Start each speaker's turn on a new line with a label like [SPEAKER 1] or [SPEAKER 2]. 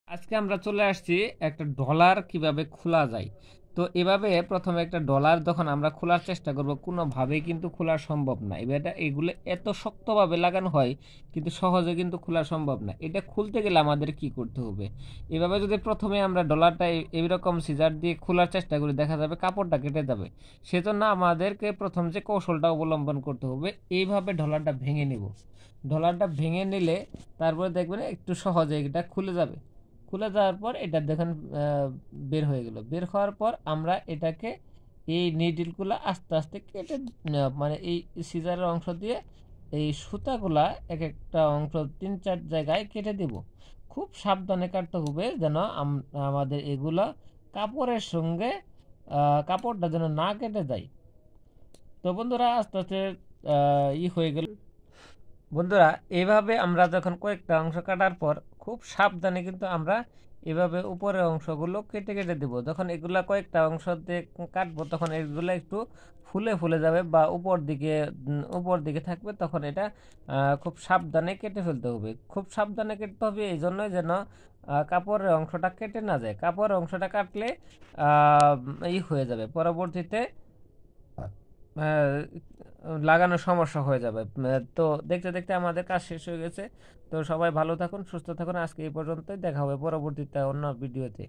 [SPEAKER 1] আজকে আমরা চলে আসছি একটা ডলার কিভাবে খোলা যায়। তো এভাবে প্রথমে একটা ডলার যখন আমরা খোলার চেষ্টা করব কোনোভাবেই কিন্তু খোলা সম্ভব না। এবার এগুলো এত শক্তভাবে লাগানো হয় কিন্তু সহজে কিন্তু খোলা সম্ভব না। এটা খুলতে গেলে আমাদের কি করতে হবে? এভাবে যদি প্রথমে আমরা ডলারটা এইরকম সিজার দিয়ে খোলার চেষ্টা করি দেখা যাবে কাপড়টা কেটে যাবে। সেজন্য আমাদেরকে প্রথম যে কৌশলটা অবলম্বন করতে হবে, এইভাবে ডলারটা ভেঙে নিব। ডলারটা ভেঙে নিলে তারপরে দেখবেন একটু সহজে এটা খুলে যাবে। খুলে যাওয়ার পর এটা দেখেন বের হয়ে গেল। বের হওয়ার পর আমরা এটাকে এই নিডলগুলো আস্তে আস্তে কেটে মানে এই সিজারের অংশ দিয়ে এই সুতাগুলা এক একটা অংশ 3-4 জায়গায় কেটে দেব। খুব সাবধানে কাটতে হবে যেন আমাদের এগুলা কাপড়ের সঙ্গে কাপড়টা যেন না কেটে যায়। তো বন্ধুরা আস্তে আস্তে হয়ে গেল। বন্ধুরা এইভাবে আমরা যখন কয়েকটা অংশ কাটার পর খুব সাবধানে কিন্তু আমরা এভাবে উপরের অংশগুলো কেটে কেটে দেব। যখন এগুলা কয়েকটা অংশ দিয়ে কাটবো তখন এগুলো একটু ফুলে ফুলে যাবে বা উপর দিকে থাকবে, তখন এটা খুব সাবধানে কেটে ফেলতে হবে। খুব সাবধানে কাটতে হবে এই জন্যই যেন কাপড়ের অংশটা কেটে না যায়। কাপড়ের অংশটা কাটলে হয়ে যাবে, পরবর্তীতে লাগানোর সমস্যা হয়ে যাবে। তো দেখতে দেখতে আমাদের কাজ শেষ হয়ে গেছে। তো সবাই ভালো থাকুন, সুস্থ থাকুন। আজকে এই পর্যন্তই, দেখা হবে পরবর্তীতে অন্য ভিডিওতে।